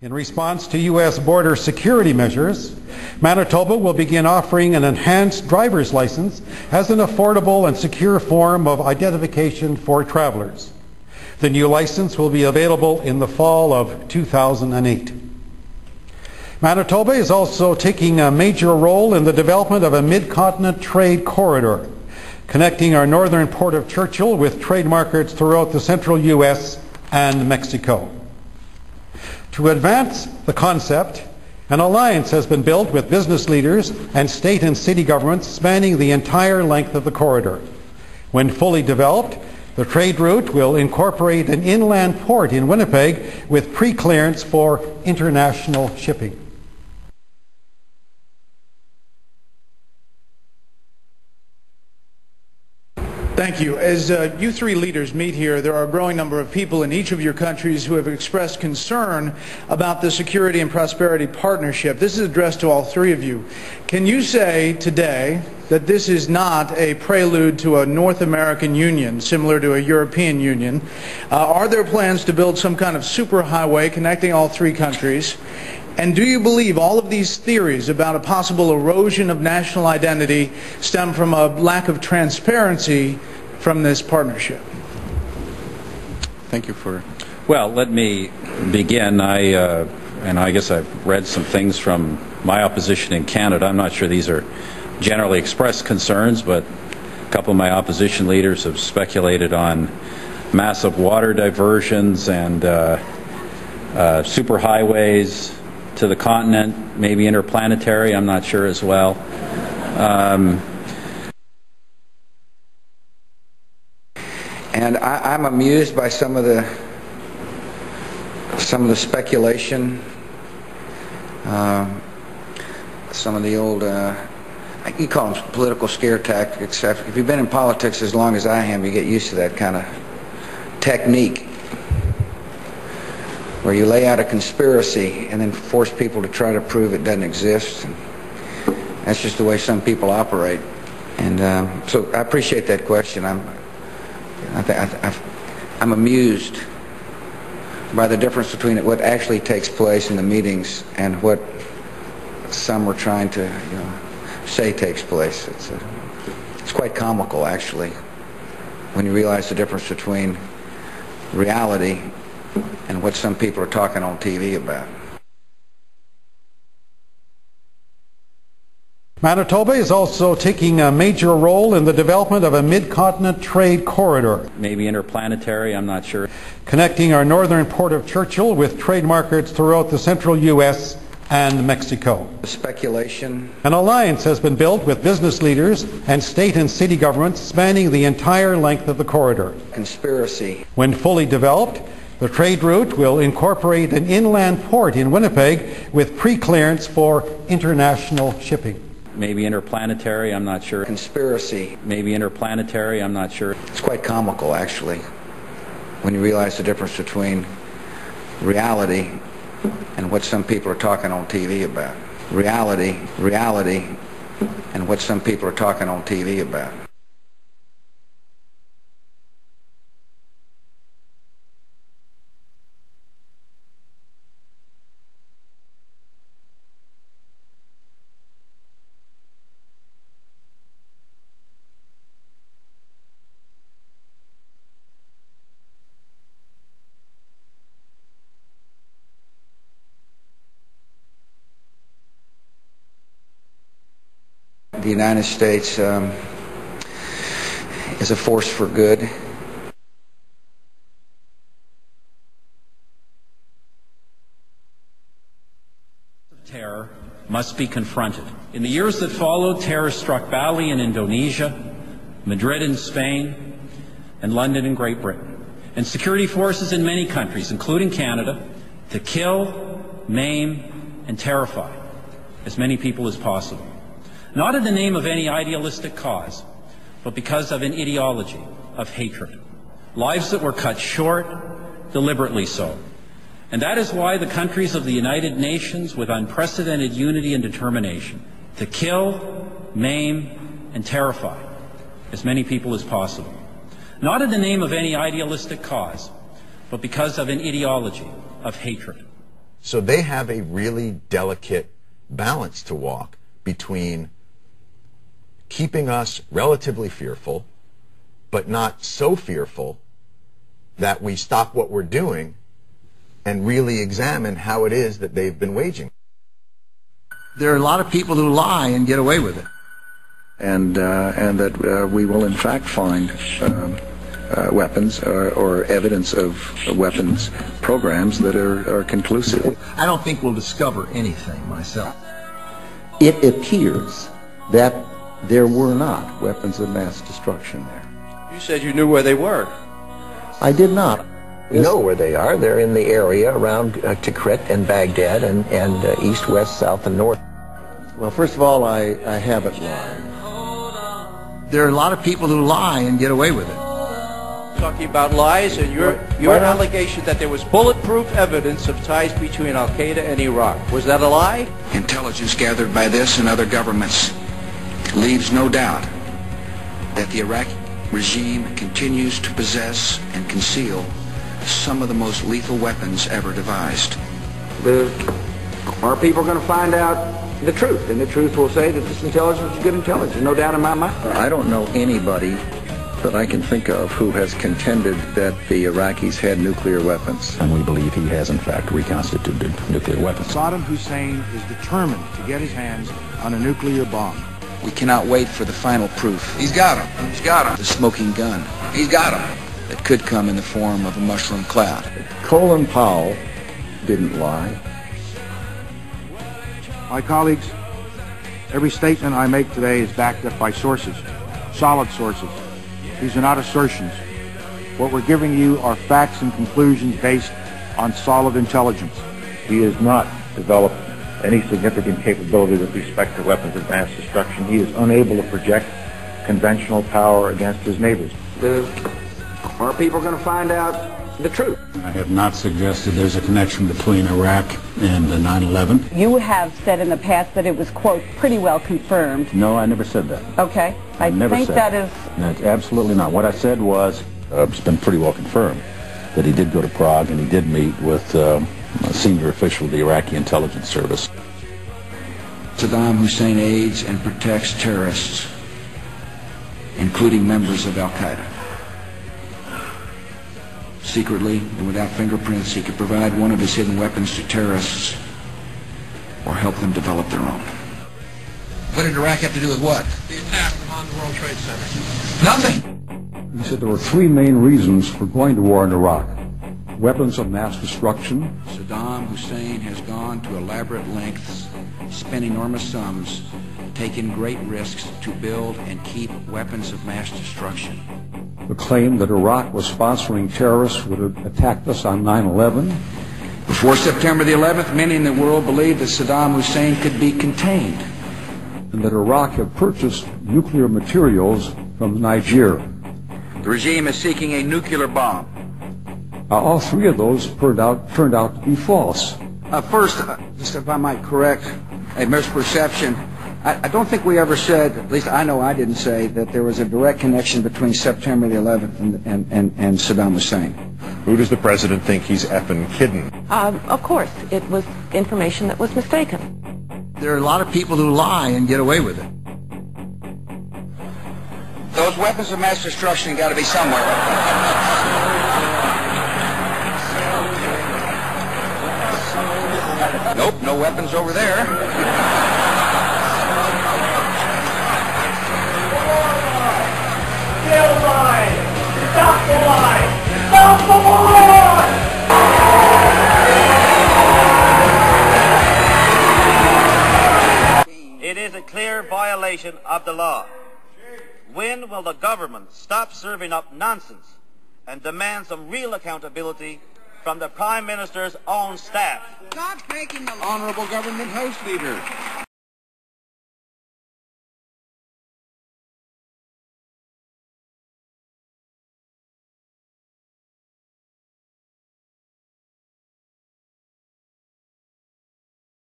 In response to U.S. border security measures, Manitoba will begin offering an enhanced driver's license as an affordable and secure form of identification for travelers. The new license will be available in the fall of 2008. Manitoba is also taking a major role in the development of a mid-continent trade corridor, connecting our northern port of Churchill with trade markets throughout the central U.S. and Mexico. To advance the concept, an alliance has been built with business leaders and state and city governments spanning the entire length of the corridor. When fully developed, the trade route will incorporate an inland port in Winnipeg with pre-clearance for international shipping. Thank you. As you three leaders meet here, there are a growing number of people in each of your countries who have expressed concern about the Security and Prosperity Partnership. This is addressed to all three of you. Can you say today that this is not a prelude to a North American Union, similar to a European Union? Are there plans to build some kind of superhighway connecting all three countries? And do you believe all of these theories about a possible erosion of national identity stem from a lack of transparency from this partnership? Thank you for... Well, let me begin. I guess I've read some things from my opposition in Canada. I'm not sure these are generally expressed concerns, but a couple of my opposition leaders have speculated on massive water diversions and superhighways to the continent, maybe interplanetary, I'm not sure as well. And I'm amused by some of the speculation, some of the old, you call them political scare tactics. If you've been in politics as long as I am, you get used to that kind of technique, where you lay out a conspiracy and then force people to try to prove it doesn't exist. And that's just the way some people operate. And so I appreciate that question. I'm amused by the difference between what actually takes place in the meetings and what some are trying to say takes place. It's quite comical, actually, when you realize the difference between reality and what some people are talking on TV about. Manitoba is also taking a major role in the development of a mid-continent trade corridor. Maybe interplanetary, I'm not sure. Connecting our northern port of Churchill with trade markets throughout the central U.S. and Mexico. Speculation. An alliance has been built with business leaders and state and city governments spanning the entire length of the corridor. Conspiracy. When fully developed, the trade route will incorporate an inland port in Winnipeg with pre-clearance for international shipping. Maybe interplanetary, I'm not sure. Conspiracy. Maybe interplanetary, I'm not sure. It's quite comical, actually, when you realize the difference between reality and what some people are talking on TV about. Reality, and what some people are talking on TV about. The United States is a force for good. Terror must be confronted. In the years that followed, terror struck Bali in Indonesia, Madrid in Spain, and London in Great Britain, and security forces in many countries, including Canada, to kill, maim, and terrify as many people as possible. Not in the name of any idealistic cause, but because of an ideology of hatred. Lives that were cut short, deliberately so. And that is why the countries of the United Nations, with unprecedented unity and determination, to kill, maim, and terrify as many people as possible. Not in the name of any idealistic cause, but because of an ideology of hatred. So they have a really delicate balance to walk between keeping us relatively fearful, but not so fearful that we stop what we're doing and really examine how it is that they've been waging. There are a lot of people who lie and get away with it. And that we will in fact find weapons or evidence of weapons programs that are conclusive. I don't think we'll discover anything myself. It appears that there were not weapons of mass destruction there. You said you knew where they were. I did not. We know where they are. They're in the area around Tikrit and Baghdad and east, west, south, and north. Well, first of all, I haven't lied. There are a lot of people who lie and get away with it. Talking about lies and your allegation that there was bulletproof evidence of ties between Al-Qaeda and Iraq. Was that a lie? Intelligence gathered by this and other governments leaves no doubt that the Iraqi regime continues to possess and conceal some of the most lethal weapons ever devised. Our people are going to find out the truth, and the truth will say that this intelligence is good intelligence, no doubt in my mind. I don't know anybody that I can think of who has contended that the Iraqis had nuclear weapons. And we believe he has in fact reconstituted nuclear weapons. Saddam Hussein is determined to get his hands on a nuclear bomb. We cannot wait for the final proof. He's got him. He's got him. The smoking gun. He's got him. That could come in the form of a mushroom cloud. Colin Powell didn't lie. My colleagues, every statement I make today is backed up by sources, solid sources. These are not assertions. What we're giving you are facts and conclusions based on solid intelligence. He has not developed any significant capability with respect to weapons of mass destruction. He is unable to project conventional power against his neighbors. Our people are going to find out the truth. I have not suggested there's a connection between Iraq and the 9/11. You have said in the past that it was, quote, pretty well confirmed. No, I never said that. Okay. I think that is... No, absolutely not. What I said was, it's been pretty well confirmed that he did go to Prague and he did meet with a senior official of the Iraqi intelligence service. Saddam Hussein aids and protects terrorists, including members of Al-Qaeda. Secretly and without fingerprints, he could provide one of his hidden weapons to terrorists or help them develop their own. What did Iraq have to do with what? The attack on the World Trade Center. Nothing! He said there were three main reasons for going to war in Iraq. Weapons of mass destruction. Saddam Hussein has gone to elaborate lengths, spent enormous sums, taken great risks to build and keep weapons of mass destruction. The claim that Iraq was sponsoring terrorists would have attacked us on 9/11. Before September the 11th, many in the world believed that Saddam Hussein could be contained. And that Iraq had purchased nuclear materials from Nigeria. The regime is seeking a nuclear bomb. All three of those turned out to be false. First, just if I might correct a misperception, I don't think we ever said, at least I know I didn't say, that there was a direct connection between September the 11th and Saddam Hussein. Who does the president think he's effing kidding? Of course, it was information that was mistaken. There are a lot of people who lie and get away with it. Those weapons of mass destruction got to be somewhere. Nope, no weapons over there. Kill lie! Stop the lie! Stop the lie! It is a clear violation of the law. When will the government stop serving up nonsense and demand some real accountability from the Prime Minister's own staff? Stop making the honorable government house leader.